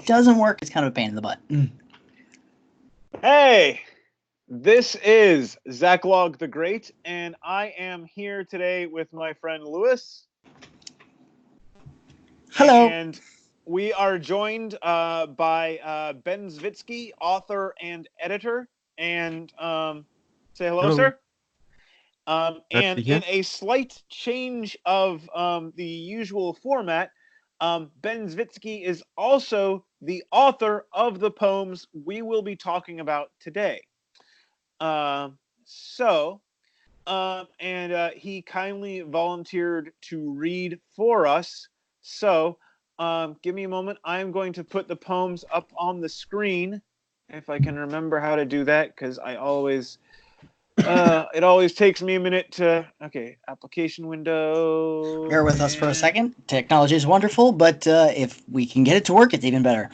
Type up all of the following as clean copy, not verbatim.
doesn't work, it's kind of a pain in the butt. Hey, this is Zach Log the Great, and I am here today with my friend Lewis. Hello. And we are joined by Ben Zwycky, author and editor. And say hello, sir. And in a slight change of the usual format, Ben Zwycky is also the author of the poems we will be talking about today. He kindly volunteered to read for us. So, give me a moment. I'm going to put the poems up on the screen, if I can remember how to do that, because I always, it always takes me a minute to, okay, application window. Bear with us for a second. Technology is wonderful, but if we can get it to work, it's even better.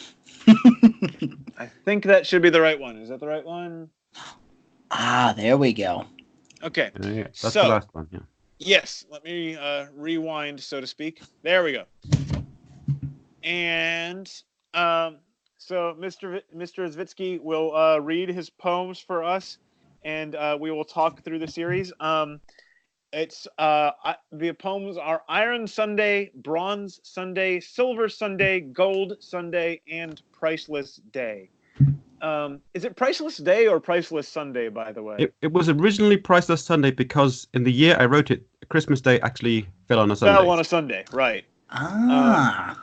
I think that should be the right one. Is that the right one? Ah, there we go. Okay. Yeah, that's the last one, yeah. Yes, let me rewind, so to speak. There we go. And so Mr. Zwycky will read his poems for us, and we will talk through the series. The poems are Iron Sunday, Bronze Sunday, Silver Sunday, Gold Sunday, and Priceless Day. Is it Priceless Day or Priceless Sunday, by the way? It was originally Priceless Sunday because in the year I wrote it, Christmas Day actually fell on a Sunday. Fell on a Sunday, right. Ah.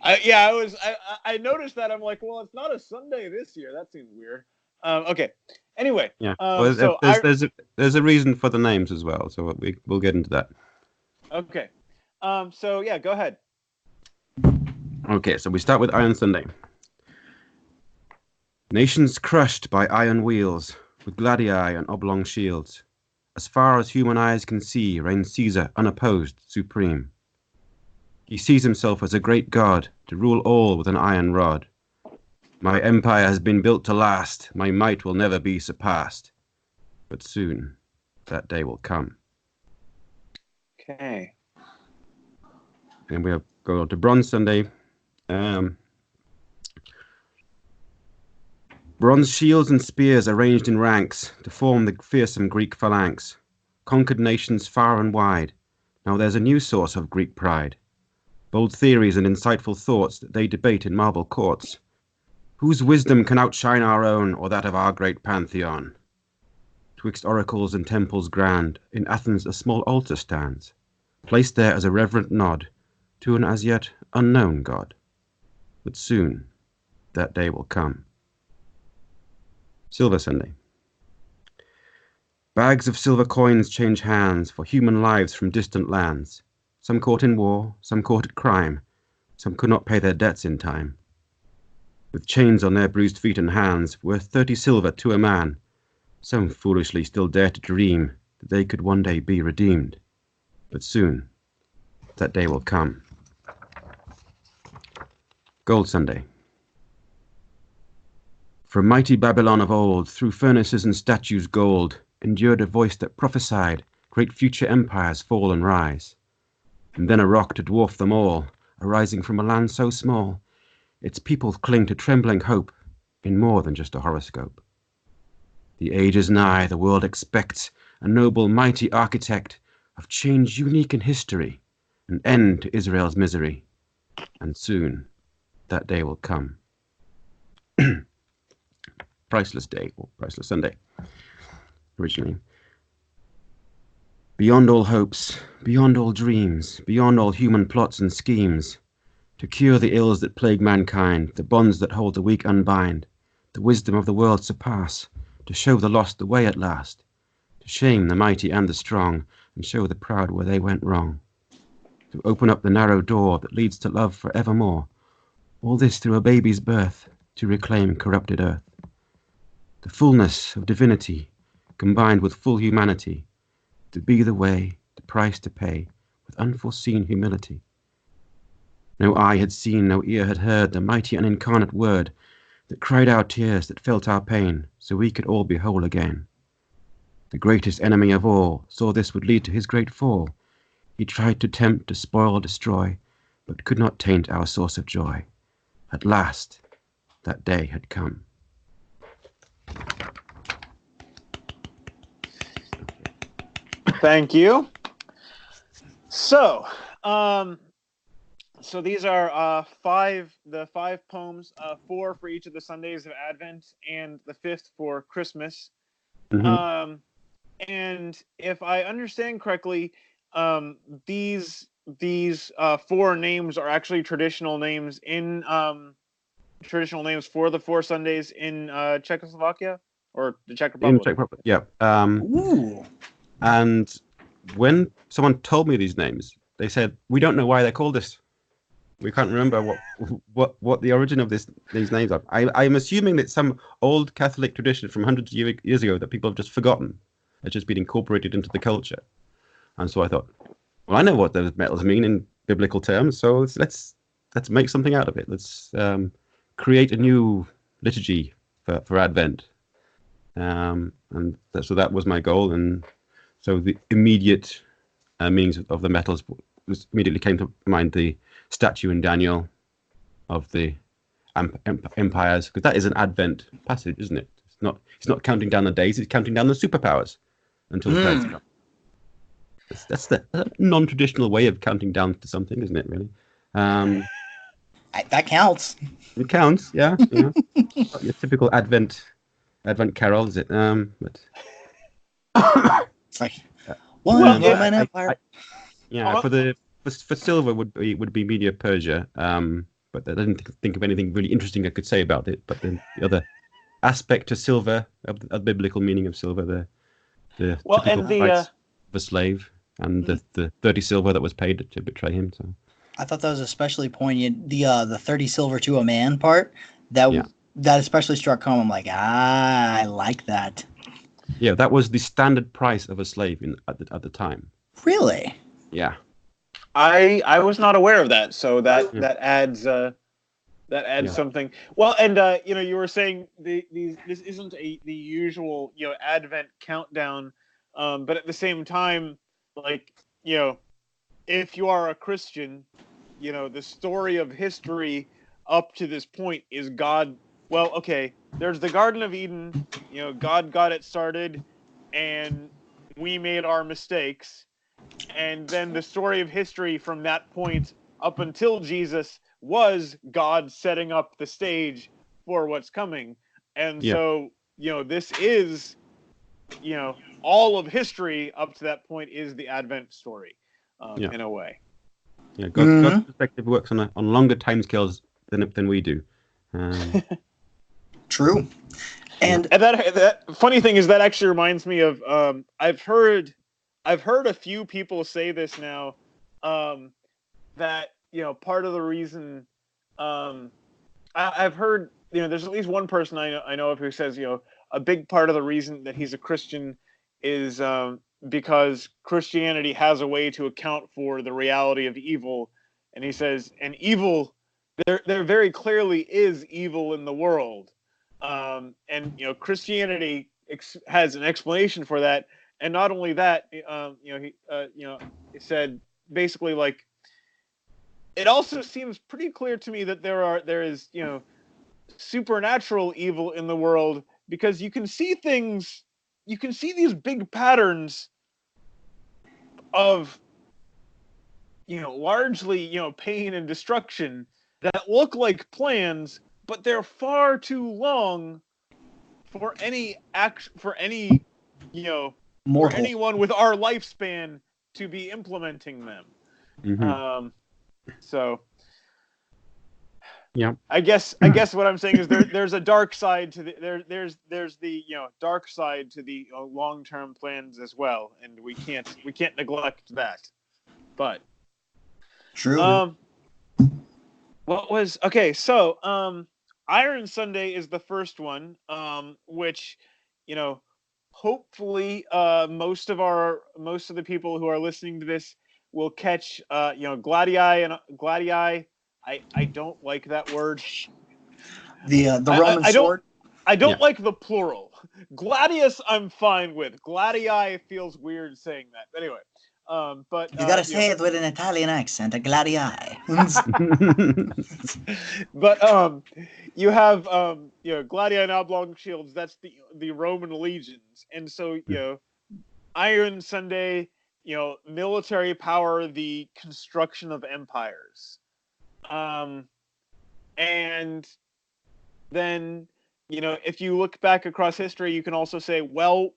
I noticed that. I'm like, well, it's not a Sunday this year. That seems weird. Okay. Anyway. Yeah. There's a reason for the names as well, so we'll get into that. Okay. So yeah, go ahead. Okay, so we start with Iron Sunday. Nations crushed by iron wheels, with gladii and oblong shields. As far as human eyes can see, reigns Caesar, unopposed, supreme. He sees himself as a great god, to rule all with an iron rod. My empire has been built to last, my might will never be surpassed. But soon, that day will come. Okay. And we'll go on to Bronze Sunday. Bronze shields and spears arranged in ranks to form the fearsome Greek phalanx. Conquered nations far and wide. Now there's a new source of Greek pride. Bold theories and insightful thoughts that they debate in marble courts. Whose wisdom can outshine our own or that of our great pantheon? Twixt oracles and temples grand, in Athens a small altar stands, placed there as a reverent nod to an as yet unknown god. But soon that day will come. Silver Sunday. Bags of silver coins change hands for human lives from distant lands. Some caught in war, some caught at crime, some could not pay their debts in time. With chains on their bruised feet and hands, worth 30 silver to a man, some foolishly still dare to dream that they could one day be redeemed. But soon, that day will come. Gold Sunday. From mighty Babylon of old, through furnaces and statues gold, endured a voice that prophesied great future empires fall and rise. And then a rock to dwarf them all, arising from a land so small, its people cling to trembling hope in more than just a horoscope. The age is nigh, the world expects a noble, mighty architect of change unique in history, an end to Israel's misery. And soon that day will come. Priceless Day, or Priceless Sunday, originally. Beyond all hopes, beyond all dreams, beyond all human plots and schemes, to cure the ills that plague mankind, the bonds that hold the weak unbind, the wisdom of the world surpass, to show the lost the way at last, to shame the mighty and the strong, and show the proud where they went wrong, to open up the narrow door that leads to love forevermore, all this through a baby's birth, to reclaim corrupted earth. The fullness of divinity, combined with full humanity, to be the way, the price to pay, with unforeseen humility. No eye had seen, no ear had heard the mighty and incarnate word that cried our tears, that felt our pain, so we could all be whole again. The greatest enemy of all saw this would lead to his great fall. He tried to tempt, to spoil, destroy, but could not taint our source of joy. At last, that day had come. Thank you. So, so these are the five poems, 4 for each of the Sundays of Advent, and the 5th for Christmas. Mm-hmm. And if I understand correctly, these 4 names are actually traditional names for the 4 Sundays in Czechoslovakia or the Czech Republic. In Czech Republic, yeah. Ooh. And when someone told me these names, they said, "We don't know why they're called this. We can't remember what the origin of these names are." I'm assuming that some old Catholic tradition from hundreds of years ago that people have just forgotten. It's just been incorporated into the culture. And so I thought, well, I know what those metals mean in biblical terms, so let's make something out of it. Let's create a new liturgy for Advent. So that was my goal. And so the immediate meanings of the metals immediately came to mind: the statue in Daniel of the empires, because that is an Advent passage, isn't it? It's not counting down the days; it's counting down the superpowers until the times come. That's the non-traditional way of counting down to something, isn't it? Really, that counts. it counts. Yeah, not your typical Advent carol, is it? But it's like one Roman Empire. For silver would be Media Persia, but I didn't think of anything really interesting I could say about it. But then the other aspect to silver, of the biblical meaning of silver, the typical price of a slave, and the 30 silver that was paid to betray him. So I thought that was especially poignant. The 30 silver to a man part, that especially struck home. I'm like, I like that. Yeah, that was the standard price of a slave at the time. Really? Yeah. I was not aware of that, so that adds something. Well, and you were saying this isn't the usual Advent countdown, but at the same time, like if you are a Christian, the story of history up to this point is God. Well, okay, there's the Garden of Eden. God got it started, and we made our mistakes. And then the story of history from that point up until Jesus was God setting up the stage for what's coming. And so, this is, all of history up to that point is the Advent story, in a way. Yeah, God's perspective works on longer timescales than we do. True. And that funny thing is that actually reminds me of I've heard a few people say this now, that part of the reason I've heard there's at least one person I know of who says a big part of the reason that he's a Christian is because Christianity has a way to account for the reality of evil, and he says, and evil, there very clearly is evil in the world, and Christianity has an explanation for that. And not only that, he said basically, like, it also seems pretty clear to me that there is supernatural evil in the world, because you can see these big patterns of largely pain and destruction that look like plans, but they're far too long for any for anyone with our lifespan to be implementing them. Mm-hmm. So yeah, I guess what I'm saying is there's a dark side to there's the dark side to the long-term plans as well, and we can't neglect that. But true. So Iron Sunday is the first one, which hopefully most of the people who are listening to this will catch gladii. I don't like that word. The Roman sword. I don't like the plural. Gladius I'm fine with. Gladii feels weird saying that. Anyway, But you gotta say it with an Italian accent, a gladdy eye. But you have gladii and oblong shields. That's the Roman legions, and so Iron Sunday, military power, the construction of empires, and then if you look back across history, you can also say, well,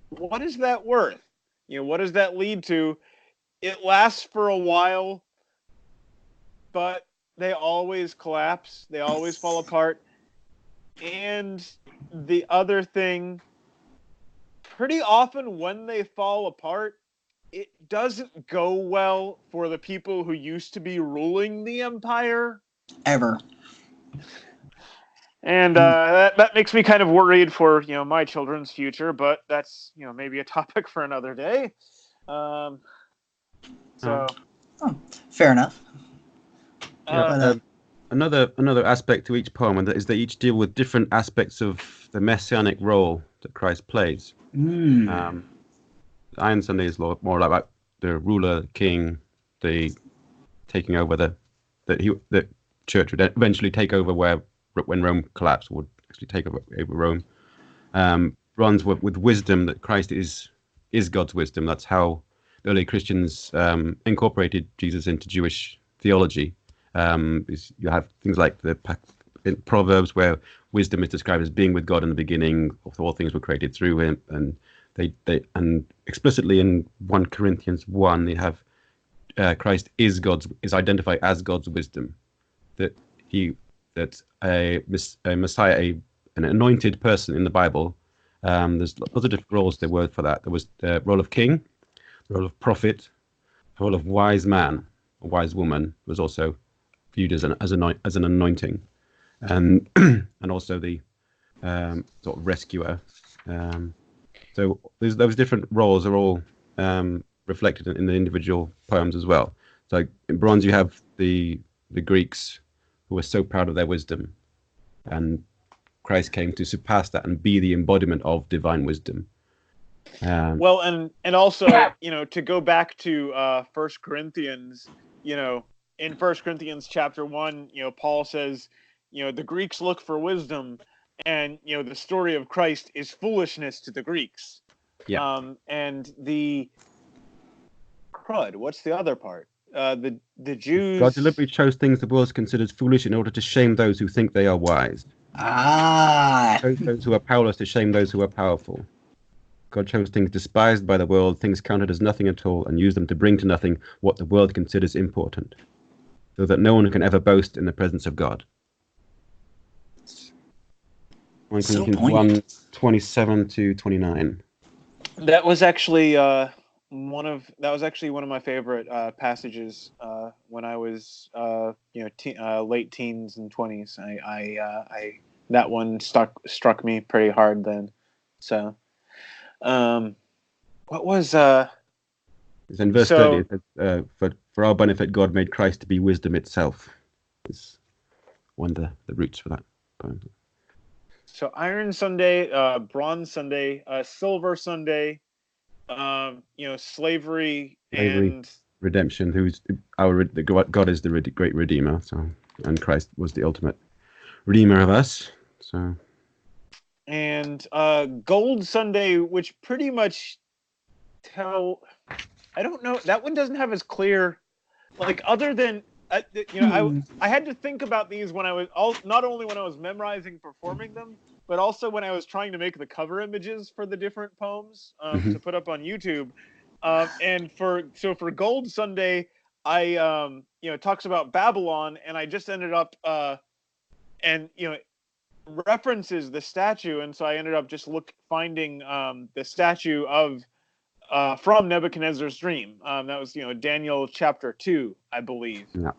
what is that worth? What does that lead to? It lasts for a while, but they always collapse. They always fall apart. And the other thing, pretty often when they fall apart, it doesn't go well for the people who used to be ruling the empire. Ever. And that makes me kind of worried for my children's future, but that's maybe a topic for another day. Fair enough. Another aspect to each poem, and that is they each deal with different aspects of the messianic role that Christ plays. Iron Sunday is more about the ruler, king, the taking over the church would eventually take over when Rome collapsed, would actually take over Rome. Runs with wisdom, that Christ is God's wisdom. That's how the early Christians incorporated Jesus into Jewish theology. You have things like in Proverbs, where wisdom is described as being with God in the beginning. All things were created through him, and and explicitly in 1 Corinthians 1, they have Christ is identified as God's wisdom. That a Messiah, an anointed person in the Bible. There's lots of different roles there were for that. There was the role of king, the role of prophet, the role of wise man, or wise woman was also viewed as an anointing, and and also the sort of rescuer. So those different roles are all reflected in the individual poems as well. So in bronze you have the Greeks, who were so proud of their wisdom, and Christ came to surpass that and be the embodiment of divine wisdom. Well, and also, to go back to 1 Corinthians, in 1 Corinthians chapter 1, Paul says, the Greeks look for wisdom, and, the story of Christ is foolishness to the Greeks. Yeah. And the crud, what's the other part? The Jews... God deliberately chose things the world considers foolish in order to shame those who think they are wise. Chose those who are powerless to shame those who are powerful. God chose things despised by the world, things counted as nothing at all, and used them to bring to nothing what the world considers important, so that no one can ever boast in the presence of God. 1 Corinthians 1:27-29. That was actually one of my favorite passages when I was late teens and 20s. I that one struck me pretty hard then. So what was it's in verse 30, it says, for our benefit God made Christ to be wisdom itself. Is one of the roots for that poem. So Iron Sunday, Bronze Sunday, Silver Sunday, slavery and redemption. God is the great Redeemer. So, and Christ was the ultimate Redeemer of us. So, and Gold Sunday, which pretty much I don't know. That one doesn't have as clear, other than. I had to think about these when I was not only when I was memorizing, performing them, but also when I was trying to make the cover images for the different poems to put up on YouTube. And for Gold Sunday, I it talks about Babylon, and I just ended up references the statue, and so I ended up just finding the statue of. From Nebuchadnezzar's dream. That was, Daniel chapter 2, I believe. Yeah.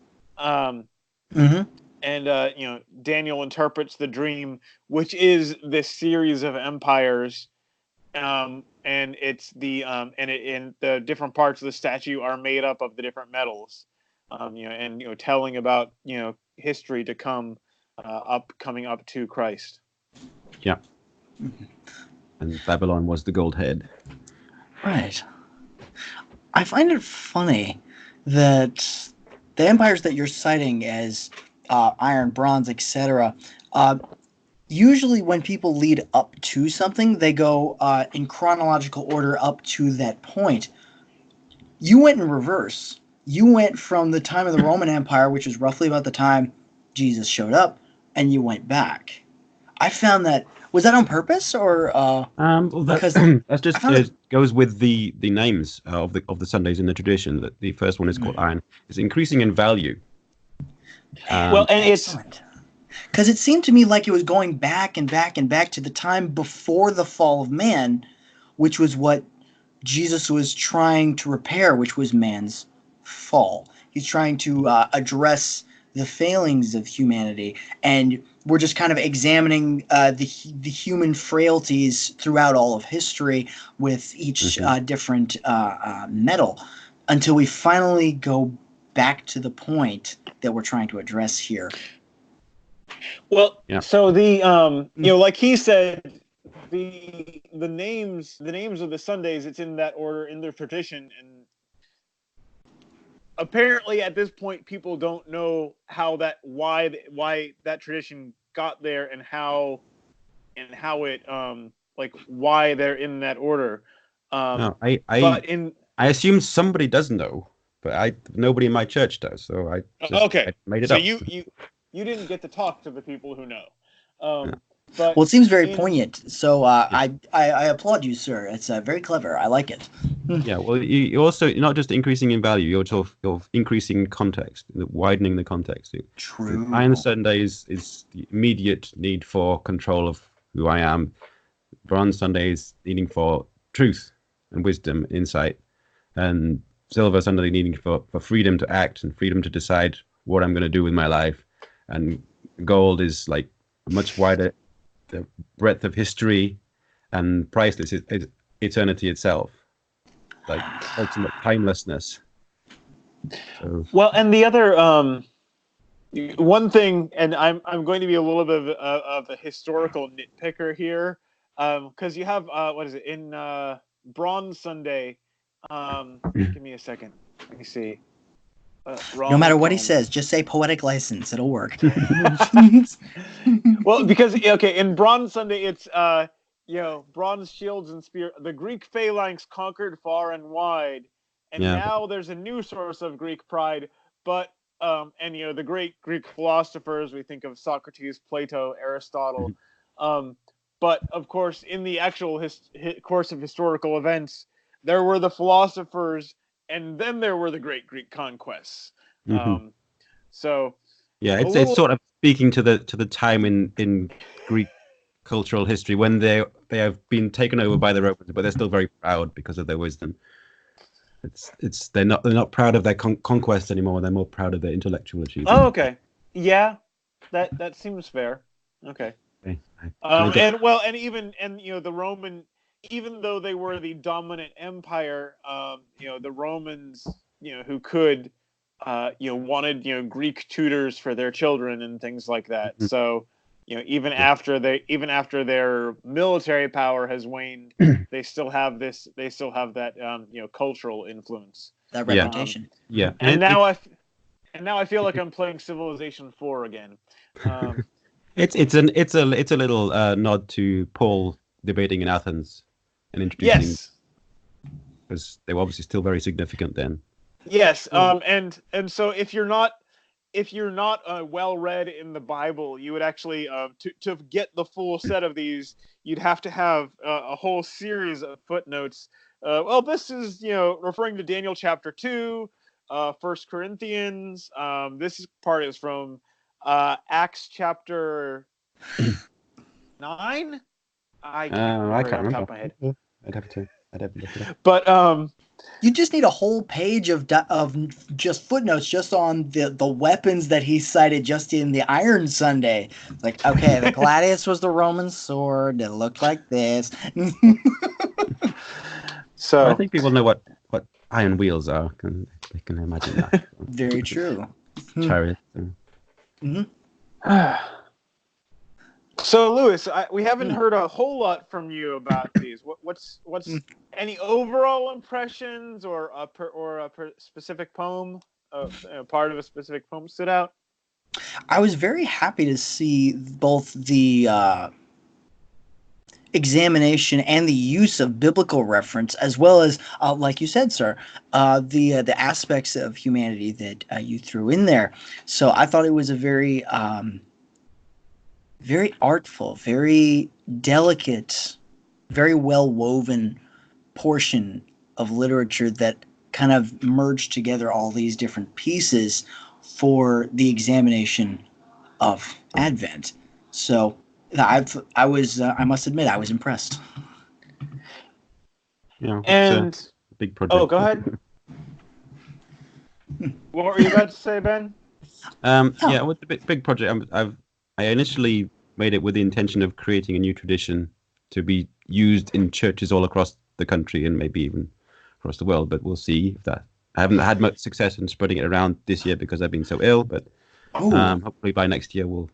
And, Daniel interprets the dream, which is this series of empires. And it's and the different parts of the statue are made up of the different metals. Telling about, history to come, coming up to Christ. Yeah. And Babylon was the gold head. Right. I find it funny that the empires that you're citing as iron, bronze, etc. Usually, when people lead up to something, they go in chronological order up to that point. You went in reverse. You went from the time of the Roman Empire, which is roughly about the time Jesus showed up, and you went back. I found that, was that on purpose, or well, because that's just goes with the names of the Sundays in the tradition. That the first one is called iron. It's increasing in value. Well, and excellent. Because it seemed to me like it was going back and back and back to the time before the fall of man, which was what Jesus was trying to repair, which was man's fall. He's trying to address the failings of humanity, and we're just kind of examining the human frailties throughout all of history with each different metal until we finally go back to the point that we're trying to address here. Well, so the like he said, the names of the Sundays, it's in that order in their tradition, and apparently at this point people don't know why that tradition got there and how it why they're in that order. No, I assume somebody does know, but nobody in my church does, so I made it up. So you didn't get to talk to the people who know. But well, it seems very poignant. So I applaud you, sir. It's very clever. I like it. Yeah. Well, you're also not just increasing in value. You're increasing context, widening the context. True. Iron Sunday is the immediate need for control of who I am. Bronze Sunday is needing for truth and wisdom, insight, and Silver Sunday needing for freedom to act and freedom to decide what I'm going to do with my life. And gold is like a much wider the breadth of history and priceless. It's eternity itself, like ultimate timelessness. So. Well, and the other one thing, and I'm going to be a little bit of a historical nitpicker here, because you have what is it in Bronze Sunday? Give me a second. Let me see. No matter what he says, just say poetic license. It'll work. Well, because in Bronze Sunday, it's bronze shields and spear. The Greek phalanx conquered far and wide, and now there's a new source of Greek pride. But the great Greek philosophers, we think of Socrates, Plato, Aristotle. But of course, in the actual course of historical events, there were the philosophers. And then there were the great Greek conquests. So it's sort of speaking to the time in Greek cultural history when they have been taken over by the Romans, but they're still very proud because of their wisdom. They're not proud of their conquest anymore. They're more proud of their intellectual achievement. Oh, okay, yeah, that seems fair. Okay, the Roman. Even though they were the dominant empire, the Romans, who could, wanted, Greek tutors for their children and things like that. So, even after their military power has waned, they still have that, cultural influence. That reputation. And now I feel like I'm playing Civilization 4 again. It's a little nod to Paul debating in Athens. And introducing, because they were obviously still very significant then. Yes, and so if you're not well read in the Bible, you would actually to get the full set of these, you'd have to have a whole series of footnotes. This is referring to Daniel chapter 2, 1 Corinthians. This part is from Acts chapter 9. I can't remember off the top of my head. I'd have to look it up. But you just need a whole page of just footnotes just on the weapons that he cited just in the Iron Sunday. Like, okay, the gladius was the Roman sword. It looked like this. So I think people know what iron wheels are. They can imagine that. Very true. Chariot. So, Lewis, we haven't heard a whole lot from you about these. What's any overall impressions or a specific poem, part of a specific poem stood out? I was very happy to see both the examination and the use of biblical reference, as well as, like you said, sir, the aspects of humanity that you threw in there. So I thought it was a very very artful, very delicate, very well woven portion of literature that kind of merged together all these different pieces for the examination of Advent. So I must admit, I was impressed. Yeah, and it's a big project. Oh, go ahead. What were you about to say, Ben? Yeah, with the big project, I initially made it with the intention of creating a new tradition to be used in churches all across the country and maybe even across the world. But we'll see if that. I haven't had much success in spreading it around this year because I've been so ill. But hopefully by next year we'll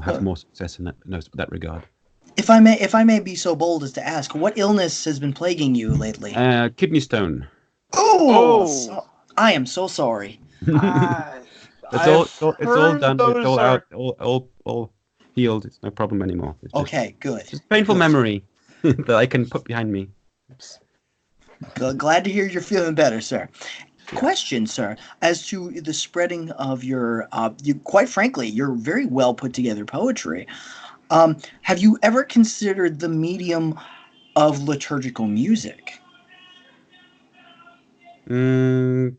have more success in that regard. If I may be so bold as to ask, what illness has been plaguing you lately? Kidney stone. I am so sorry. It's all done. It's all out. All healed. It's no problem anymore. It's okay, good. Just a painful memory that I can put behind me. Glad to hear you're feeling better, sir. Question, sir, as to the spreading of your, quite frankly, your very well put together poetry. Have you ever considered the medium of liturgical music? No.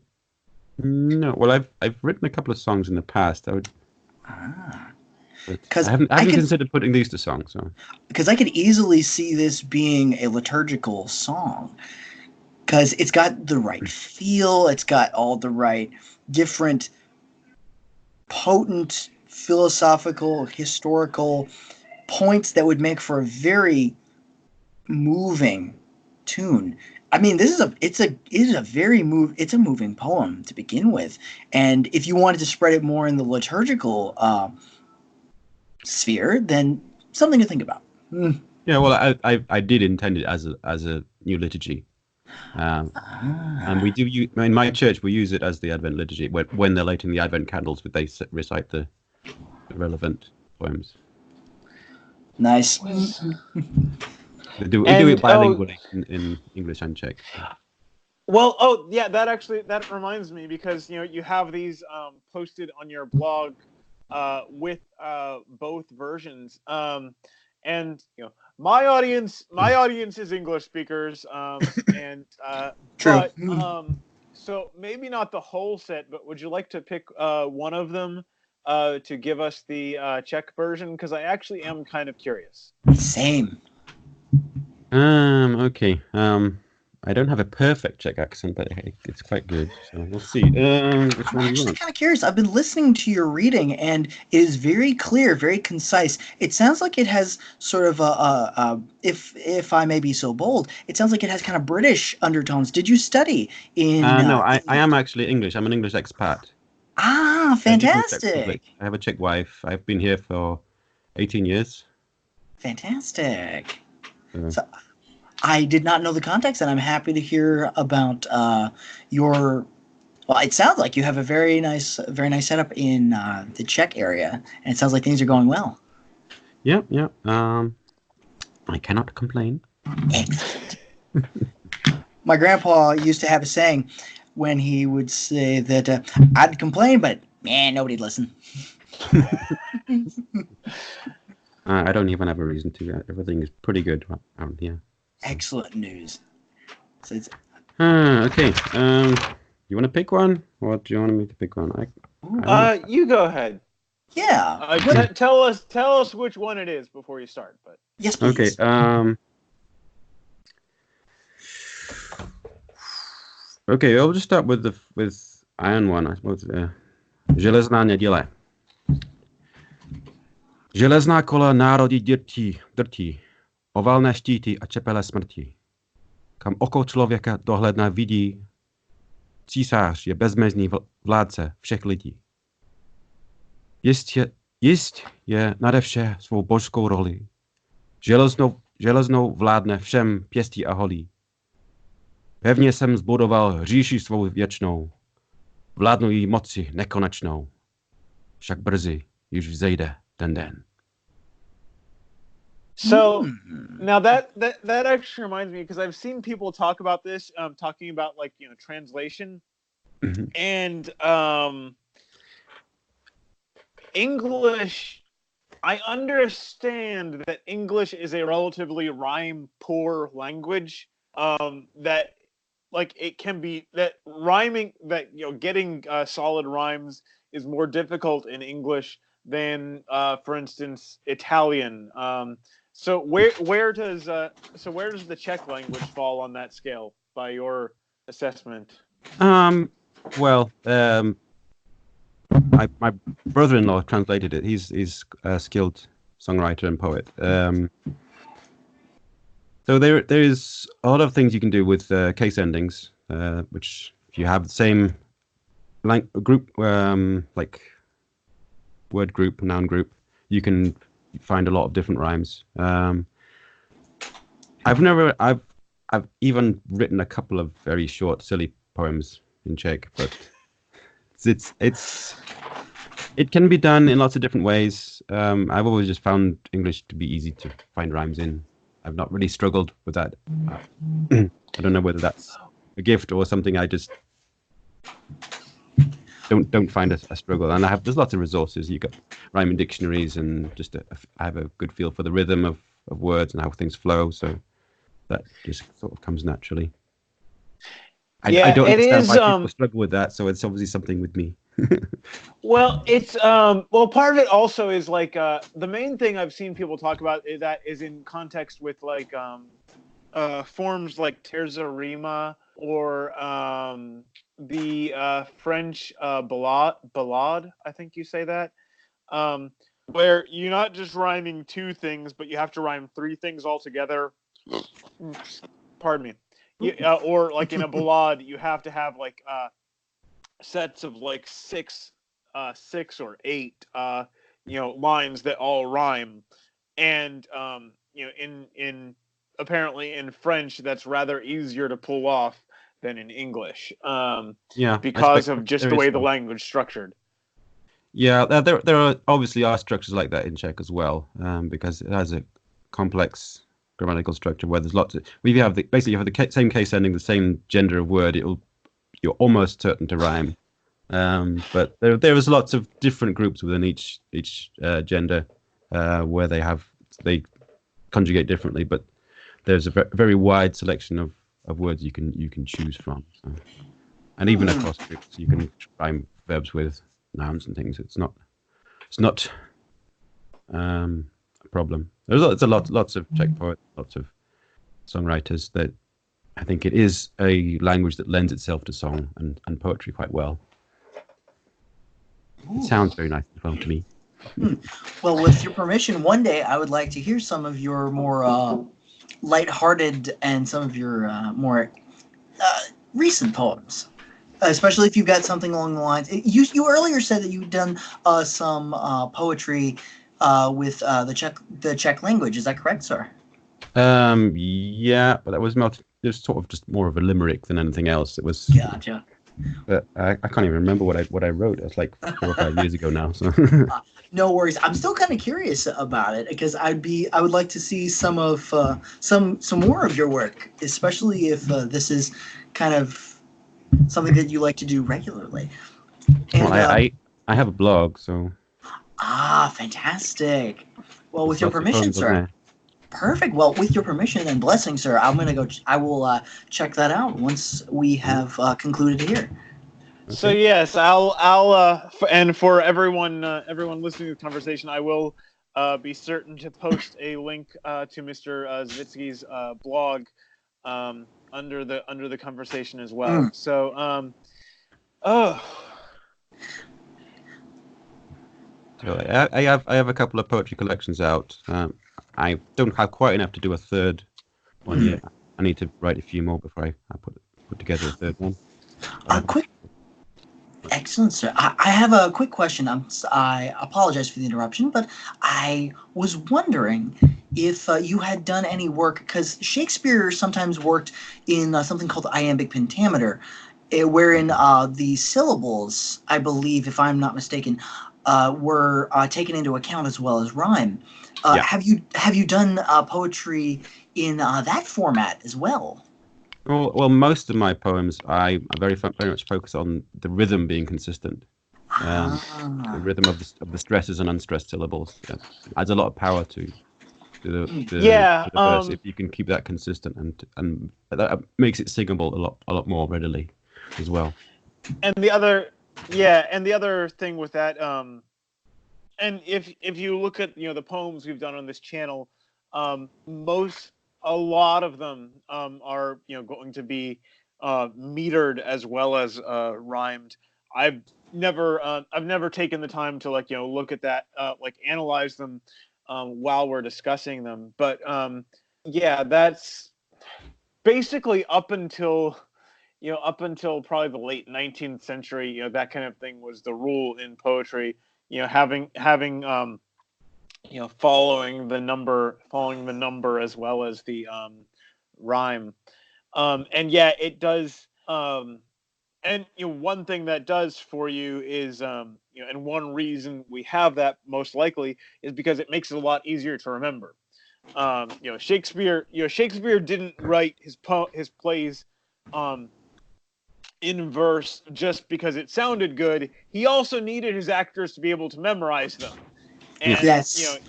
Well, I've written a couple of songs in the past. Because I haven't considered putting these to songs. Because I could easily see this being a liturgical song. Because it's got the right feel, it's got all the right different potent philosophical, historical points that would make for a very moving tune. I mean, it's a moving poem to begin with, and if you wanted to spread it more in the liturgical sphere, then something to think about. Yeah, well, I did intend it as a new liturgy. And we do in my church we use it as the Advent liturgy when they're lighting the Advent candles, but they recite the relevant poems. Nice. We do it bilingually in English and Czech. Well, that reminds me, because you have these posted on your blog with both versions, and my audience is English speakers, and true. But, so maybe not the whole set, but would you like to pick one of them to give us the Czech version? Because I actually am kind of curious. Same. Okay. I don't have a perfect Czech accent, but it's quite good. So we'll see. I'm actually kind of curious. I've been listening to your reading, and it is very clear, very concise. It sounds like it has sort of if I may be so bold, it sounds like it has kind of British undertones. Did you study in? No, I am actually English. I'm an English expat. Ah, fantastic! I have a Czech wife. I've been here for 18 years. Fantastic. So, I did not know the context, and I'm happy to hear about your. Well, it sounds like you have a very nice setup in the Czech area, and it sounds like things are going well. Yeah. I cannot complain. Excellent. My grandpa used to have a saying when he would say that I'd complain, but nobody'd listen. I don't even have a reason to. Everything is pretty good around here. Excellent news. So it's... Okay. You want to pick one, or do you want me to pick one? You go ahead. Yeah. Tell us which one it is before you start. But yes, please. Okay. Okay. I'll just start with iron one, I suppose. Železná neděle. Železná kola národy drtí, ovalné štíty a čepele smrti. Kam oko člověka dohledna vidí, císař je bezmezný vládce všech lidí. Jistě Jist je nade vše svou božskou roli. Železnou vládne všem pěstí a holí. Pevně jsem zbudoval říši svou věčnou. Vládnu jí moci nekonečnou. Však brzy již vzejde ten den. So now that actually reminds me, because I've seen people talk about this, talking about like, translation and English. I understand that English is a relatively rhyme poor language. That like it can be that rhyming that getting solid rhymes is more difficult in English than for instance Italian. So where does the Czech language fall on that scale by your assessment? Well, my brother-in-law translated it. He's a skilled songwriter and poet. So there is a lot of things you can do with case endings, which if you have the same group, like word group, noun group, you can find a lot of different rhymes. I've even written a couple of very short, silly poems in Czech, but it can be done in lots of different ways. I've always just found English to be easy to find rhymes in. I've not really struggled with that. I don't know whether that's a gift or something. I just don't find a struggle. And there's lots of resources. You got rhyming dictionaries, and just I have a good feel for the rhythm of words and how things flow. So that just sort of comes naturally. I don't understand why people struggle with that. So it's obviously something with me. Well, it's part of it also is like the main thing I've seen people talk about is in context with like forms like terza rima or the French ballade, I think you say that, where you're not just rhyming two things, but you have to rhyme three things all together. Pardon me. Or like in a ballade, you have to have like sets of like six or eight lines that all rhyme, and in apparently in French that's rather easier to pull off than in English, because of just the way the language is structured. Yeah, there are obviously structures like that in Czech as well, because it has a complex grammatical structure where there's lots of. If you have basically you have the same case ending, the same gender of word, you're almost certain to rhyme. But there is lots of different groups within each gender where they conjugate differently, but there's a very wide selection of words you can choose from. So. And even across groups, you can rhyme verbs with nouns and things. It's not a problem. There's lots of Czech poets, lots of songwriters that I think it is a language that lends itself to song and poetry quite well. It sounds very nice as well to me. Well, with your permission, one day I would like to hear some of your more lighthearted and some of your more recent poems, especially if you've got something along the lines. You earlier said that you'd done some poetry with the Czech language. Is that correct, sir? Yeah, but that was just sort of just more of a limerick than anything else. It was. Gotcha. But I can't even remember what I wrote. It's like 4 or 5 years ago now. So no worries. I'm still kind of curious about it because I would like to see some more of your work, especially if this is kind of something that you like to do regularly. And, well, I have a blog, so. Fantastic. Well, with your permission, sir. Perfect. Well, with your permission and blessing, sir, I will check that out once we have concluded here. Okay. So yes, I'll and for everyone listening to the conversation, I will be certain to post a link to Mr. Zwicky's blog under the conversation as well. So So I have a couple of poetry collections out. I don't have quite enough to do a third one yet. I need to write a few more before I put together a third one. Excellent, sir. I have a quick question. I apologize for the interruption, but I was wondering if you had done any work, because Shakespeare sometimes worked in something called the iambic pentameter, wherein the syllables, I believe, if I'm not mistaken, were taken into account as well as rhyme. Yeah. Have you done poetry in that format as well? Well, most of my poems, I very much focus on the rhythm being consistent. The rhythm of the stresses and unstressed syllables adds a lot of power to the verse if you can keep that consistent, and that makes it singable a lot more readily as well. And the other thing with that, and if you look at the poems we've done on this channel, a lot of them are going to be metered as well as rhymed. I've never taken the time to look at that, analyze them while we're discussing them. But yeah, that's basically up until probably the late 19th century. That kind of thing was the rule in poetry. Having following the number as well as the rhyme. And yeah, it does. And one thing that does for you is, and one reason we have that most likely is because it makes it a lot easier to remember. Shakespeare didn't write his plays in verse just because it sounded good. He also needed his actors to be able to memorize them. And Yes.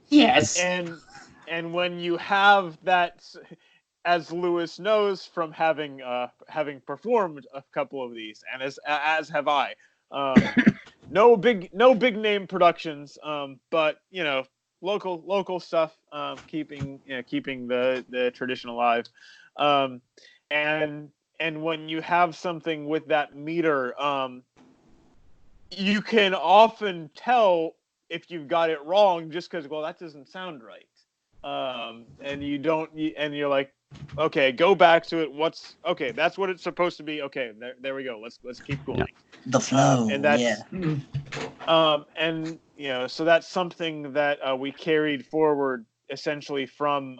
Yes. And when you have that, as Lewis knows from having performed a couple of these, and as have I, no big name productions, but local stuff, keeping the tradition alive, and when you have something with that meter, you can often tell if you've got it wrong just because, well, that doesn't sound right. And you're like, okay, go back to it. Okay, that's what it's supposed to be. Okay, there we go. Let's keep going. Yeah. The flow. And that's, yeah. So that's something that we carried forward essentially from,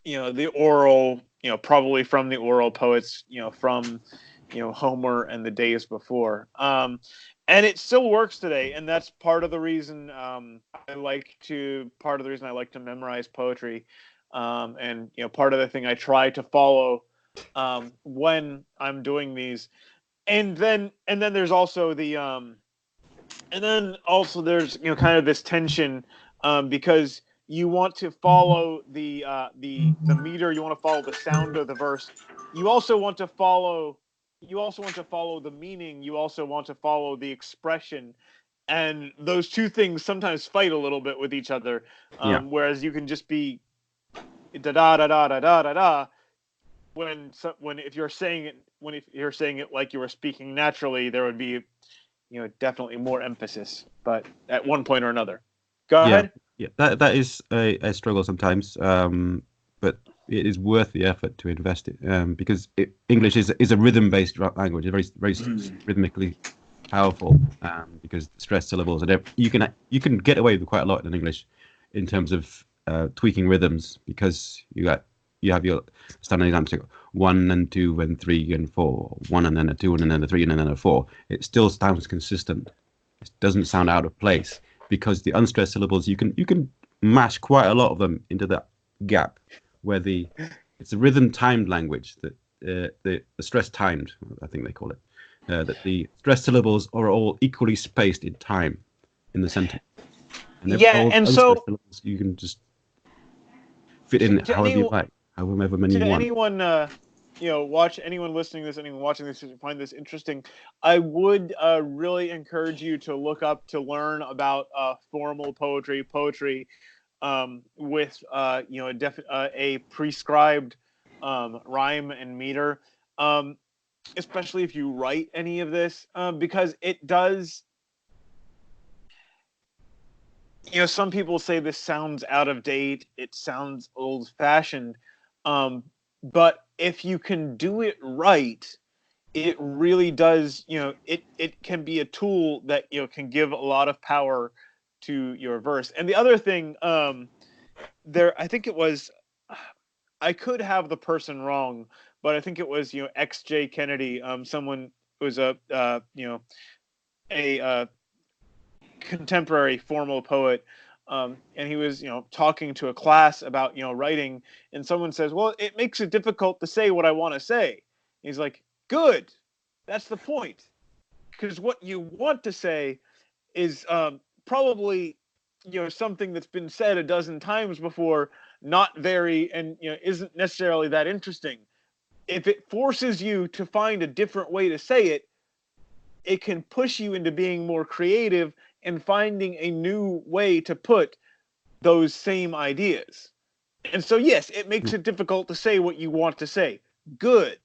the oral, probably from the oral poets, from, Homer and the days before. And it still works today, and that's part of the reason I like to memorize poetry, and part of the thing I try to follow when I'm doing these, and then there's also there's kind of this tension, because you want to follow the meter, you want to follow the sound of the verse, you also want to follow the meaning, you also want to follow the expression, and those two things sometimes fight a little bit with each other. Whereas you can just be da da da da da da da da, when if you're saying it like you were speaking naturally, there would be definitely more emphasis, but at one point or another. Go ahead. Yeah, that is a struggle sometimes, but it is worth the effort to invest it, because English is a rhythm-based language, very rhythmically powerful, because stressed syllables, and you can get away with quite a lot in English in terms of tweaking rhythms, because you have your standard examples, 1 and 2 and 3 and 4, 1 and then a 2 and then a 3 and then a 4. It still sounds consistent. It doesn't sound out of place, because the unstressed syllables, you can mash quite a lot of them into that gap where it's a rhythm timed language, that the stress timed, I think they call it, that the stressed syllables are all equally spaced in time in the sentence. And so syllables, you can just fit in however you like, however many you want. Anyone anyone listening to this, anyone watching this, if you find this interesting, I would really encourage you to look up, to learn about formal poetry with a prescribed rhyme and meter, especially if you write any of this, because it does. Some people say this sounds out of date, it sounds old-fashioned, but if you can do it right, it really does, it can be a tool that, can give a lot of power to your verse. And the other thing, I think it was, I could have the person wrong, but I think it was, XJ Kennedy, someone who was a contemporary formal poet, and he was, talking to a class about, writing, and someone says, well, it makes it difficult to say what I want to say. He's like, good, that's the point, because what you want to say is probably, something that's been said a dozen times before, not very, and isn't necessarily that interesting. If it forces you to find a different way to say it, it can push you into being more creative and finding a new way to put those same ideas. And so, yes, it makes it difficult to say what you want to say. Good.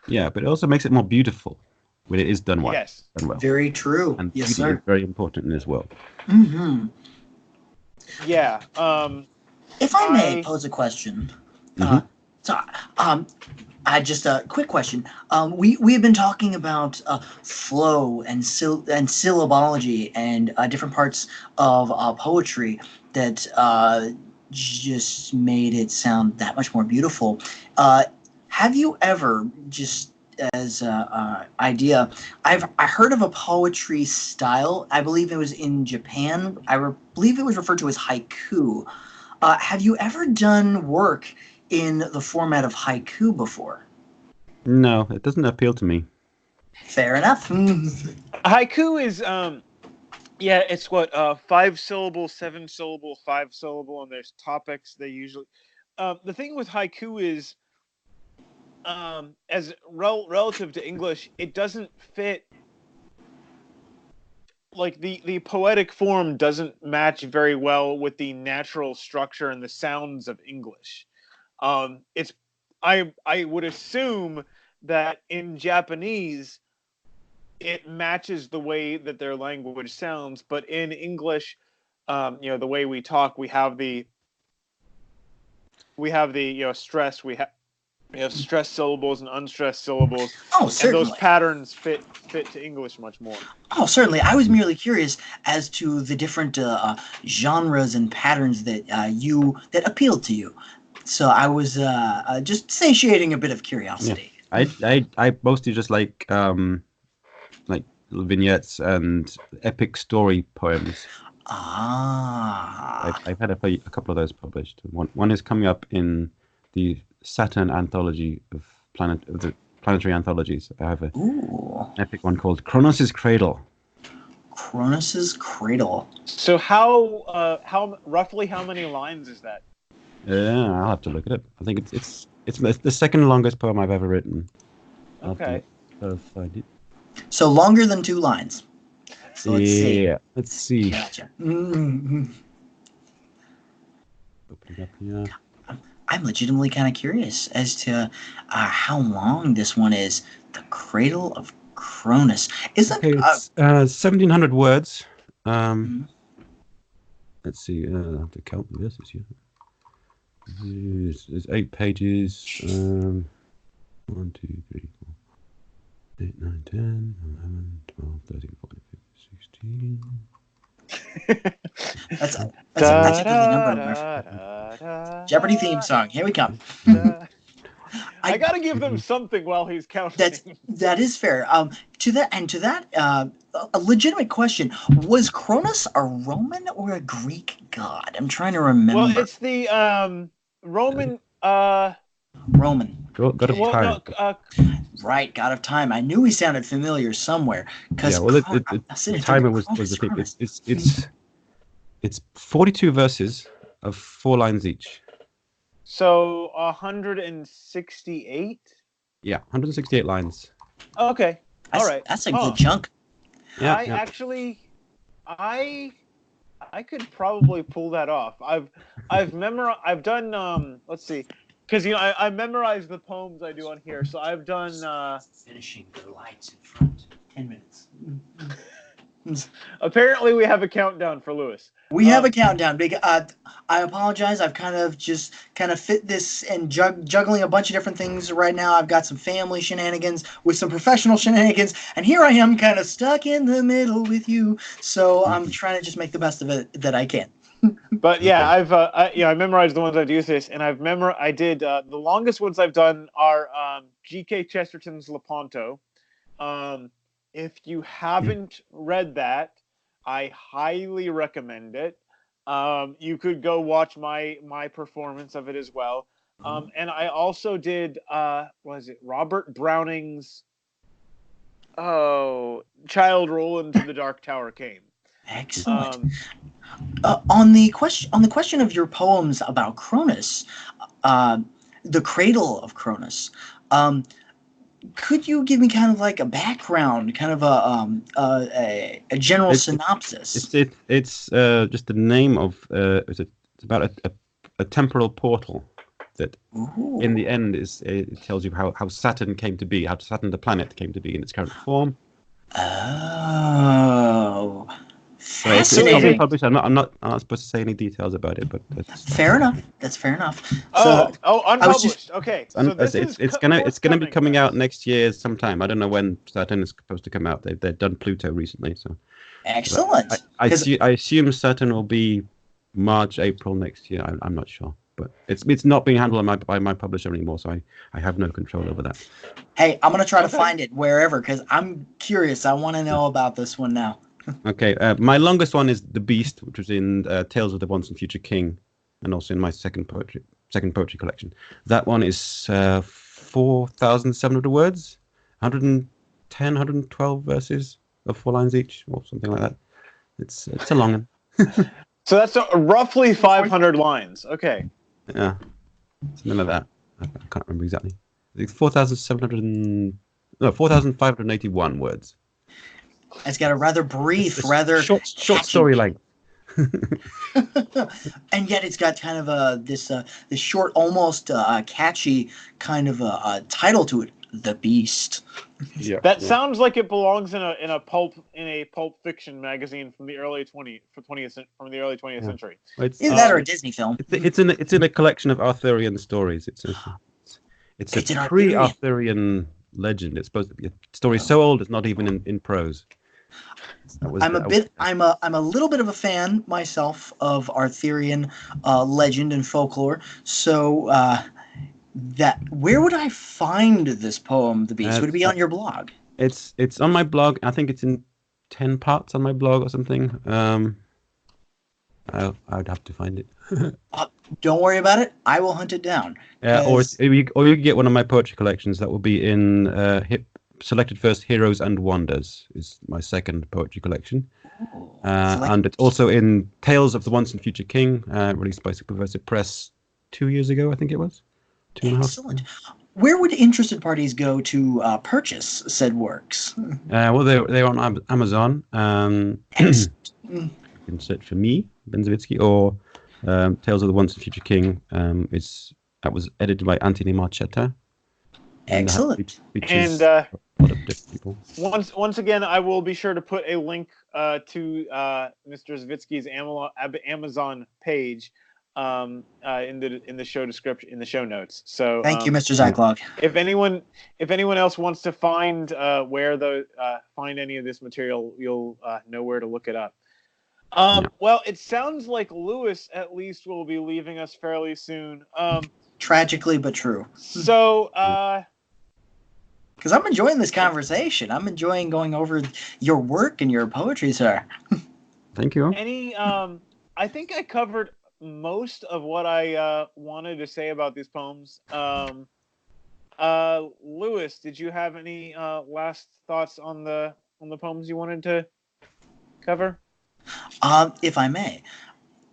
Yeah, but it also makes it more beautiful when it is done well. Yes. Done well. Very true. And yes, beauty sir. is very important in this world. Mm-hmm. Yeah. If I may pose a question. Just a quick question. We have been talking about flow and syllabology and different parts of poetry that just made it sound that much more beautiful. Have you ever, just as an idea, I heard of a poetry style. I believe it was in Japan. I believe it was referred to as haiku. Have you ever done work in the format of haiku before? No, it doesn't appeal to me. Fair enough. Haiku is it's what 5 syllable, 7 syllable, 5 syllable, and there's topics they usually. The thing with haiku is, as relative to English, it doesn't fit. Like the poetic form doesn't match very well with the natural structure and the sounds of English. I would assume that in Japanese it matches the way that their language sounds, but in English, the way we talk, we have the stress, we have stressed syllables and unstressed syllables. Oh, certainly. And those patterns fit to English much more. Oh, certainly. I was merely curious as to the different genres and patterns that that appealed to you. So I was just satiating a bit of curiosity. Yeah. I mostly just like vignettes and epic story poems. I've had a couple of those published. One is coming up in the Saturn anthology of the planetary anthologies. I have an epic one called Kronos' Cradle. Kronos' Cradle. So how roughly how many lines is that? I'll have to look at it. I think it's the second longest poem I've ever written. Okay. I'll find it. So longer than 2 lines. So let's see. Yeah, let's see. Gotcha. Opening up here. I'm legitimately kind of curious as to how long this one is. The Cradle of Kronos. Isn't it's 1,700 words. Let's see. I have to count the verses here. There's 8 pages. 1, 2, 3, 4, 8, 9, 10, 11, 12, 13, 14, 15, 16. That's a good number. Jeopardy theme song. Here we come. I gotta give them something while he's counting. That is fair. To that, a legitimate question: was Kronos a Roman or a Greek god? I'm trying to remember. Well, it's the Roman. Roman. God of time. Right, God of Time. I knew he sounded familiar somewhere. Yeah, well, time was the thing. It's 42 verses of 4 lines each. So 168. Yeah, 168 lines. Okay, all right. That's a good chunk. Yeah, I could probably pull that off. I've done let's see, because I memorize the poems I do on here, so I've done finishing the lights in front. 10 minutes. Apparently, we have a countdown for Lewis. We have a countdown. I apologize. I've kind of fit this and juggling a bunch of different things right now. I've got some family shenanigans with some professional shenanigans, and here I am kind of stuck in the middle with you. So I'm trying to just make the best of it that I can. But yeah, I memorized the ones I've used this, and I did the longest ones I've done are G.K. Chesterton's Lepanto. If you haven't read that, I highly recommend it. You could go watch my performance of it as well. And I also did Robert Browning's Child Roll into the Dark Tower Came. Excellent. On the question of your poems about Cronus, the cradle of Cronus, could you give me kind of like a background, kind of a general synopsis? It's just the name of it's about a temporal portal that in the end it tells you how Saturn came to be, how Saturn the planet came to be in its current form. Oh. So it's probably published. I'm not supposed to say any details about it, but that's fair enough. That's fair enough. Unpublished. Okay. So it's gonna be coming out next year sometime. I don't know when Saturn is supposed to come out. They've done Pluto recently, so. Excellent. I assume Saturn will be March, April next year. I'm not sure, but it's not being handled by my publisher anymore, so I have no control over that. Hey, I'm gonna try to find it wherever because I'm curious. I want to know about this one now. Okay, my longest one is The Beast, which was in Tales of the Once and Future King, and also in my second poetry collection. That one is 4,700 words, 110, 112 verses of 4 lines each, or something like that. It's a long one. So that's roughly 500 lines. Okay. Yeah, something like that. I can't remember exactly. It's 4,581 words. It's got a rather brief, short story length. And yet it's got kind of this short, almost catchy kind of a title to it, The Beast. Yeah. That sounds like it belongs in a pulp fiction magazine from the early 20th century. Either that or a Disney film. It's in a collection of Arthurian stories. It's a pre-Arthurian legend. It's supposed to be a story so old it's not even in prose. I'm a little bit of a fan myself of Arthurian legend and folklore. So where would I find this poem, The Beast? Would it be on your blog? It's on my blog. I think it's in 10 parts on my blog or something. I would have to find it. Don't worry about it. I will hunt it down. Or you can get one of my poetry collections that will be in Selected First Heroes and Wonders is my second poetry collection. And it's also in Tales of the Once and Future King, released by Superversive Press 2 years ago, I think it was. 2.5. Excellent. Where would interested parties go to purchase said works? Well, they're on Amazon. You can search for me, Ben Zwycky, or Tales of the Once and Future King. That was edited by Anthony Marchetta. Excellent. And a lot of different people. Once again, I will be sure to put a link to Mr. Zwycky's Amazon page in the show description, in the show notes. So thank you, Mr. Zyklog. If anyone else wants to find find any of this material, you'll know where to look it up. Well, it sounds like Lewis at least will be leaving us fairly soon. Tragically but true. So, because I'm enjoying this conversation. I'm enjoying going over your work and your poetry, sir. Thank you. I think I covered most of what I wanted to say about these poems. Lewis, did you have any last thoughts on the poems you wanted to cover? If I may,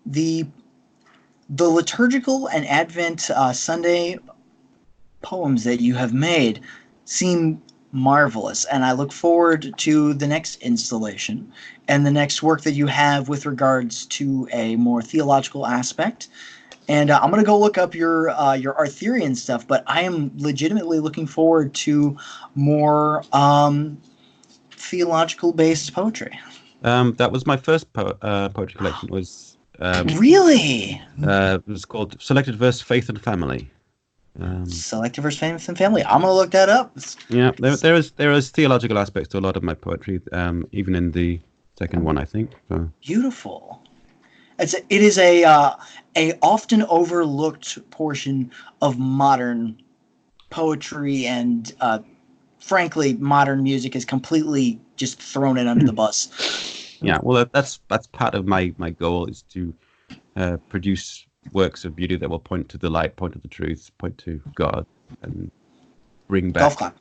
the liturgical and Advent Sunday poems that you have made seem marvelous, and I look forward to the next installation and the next work that you have with regards to a more theological aspect. And I'm going to go look up your Arthurian stuff, but I am legitimately looking forward to more theological-based poetry. That was my first poetry collection. Was really? It was called Selected Verse, Faith and Family. Selected Verse, Faith and Family. I'm gonna look that up. Yeah, there is theological aspects to a lot of my poetry, even in the second one, I think. So. Beautiful. It is a often overlooked portion of modern poetry, and frankly, modern music is completely just thrown it under the bus. Yeah, well, that's part of my goal, is to produce works of beauty that will point to the light, point to the truth, point to God, and bring back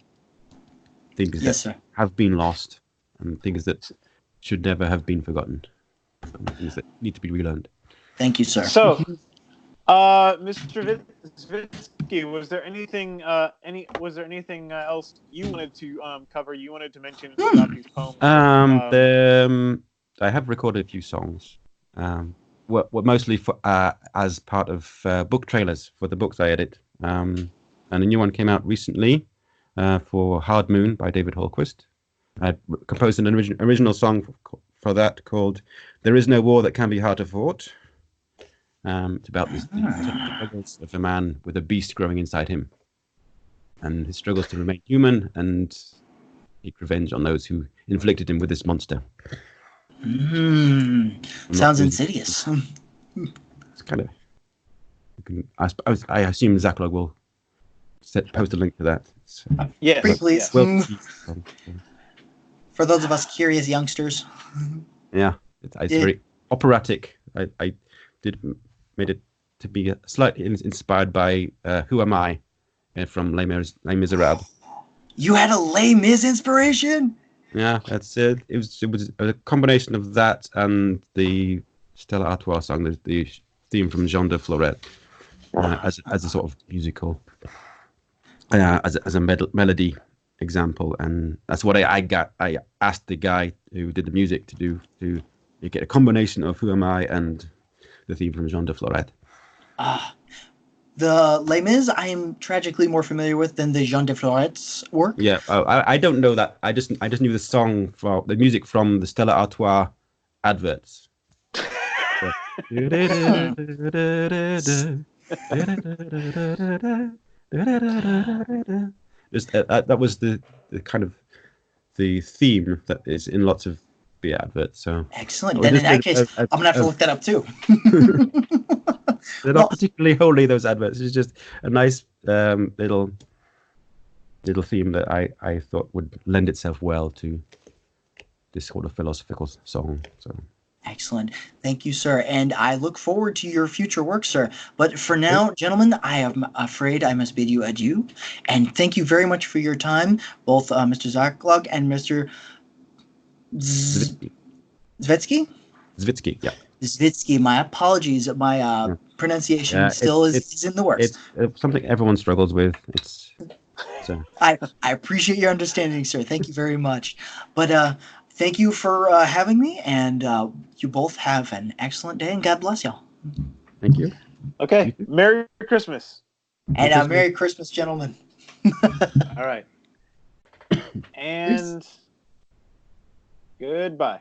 things that have been lost, and things that should never have been forgotten, and things that need to be relearned. Thank you, sir. So, Mr. Zwycky, was there anything else you wanted to cover? You wanted to mention about these poems? I have recorded a few songs. Mostly for as part of book trailers for the books I edit. And a new one came out recently for Hard Moon by David Hallquist. I composed an original song for that called "There Is No War That Can Be Harder Fought." It's about the struggles of a man with a beast growing inside him, and his struggles to remain human and take revenge on those who inflicted him with this monster. Sounds insidious. It's kind of. I assume Zaklog will post a link to that. Yeah, please. Well, for those of us curious youngsters. Yeah, it's very operatic. I made it to be slightly inspired by Who Am I from Les Miserables. You had a Les Mis inspiration? Yeah, that's it. It was a combination of that and the Stella Artois song, the theme from Jean de Florette, as a sort of musical, as a melody example, and that's what I asked the guy who did the music to do, to get a combination of Who Am I and the theme from Jean de Florette. The Les Mis I am tragically more familiar with than the Jean de Florette's work. Yeah, I don't know that. I just knew the song from the music from the Stella Artois adverts. That was the kind of the theme that is in lots of beer adverts. So excellent. Then in that case, I'm gonna have to look that up too. They're not particularly holy, those adverts. It's just a nice little theme that I thought would lend itself well to this sort of philosophical song. So excellent. Thank you, sir. And I look forward to your future work, sir. But for now, gentlemen, I am afraid I must bid you adieu. And thank you very much for your time, both Mr. Zaklog and Mr. Zwycky? Zwycky, yeah. Zwycky, my apologies. My pronunciation is in the works. It's something everyone struggles with. I appreciate your understanding, sir. Thank you very much. But thank you for having me, and you both have an excellent day, and God bless y'all. Thank you. Okay. Merry Christmas. And Merry Christmas, gentlemen. All right. And goodbye.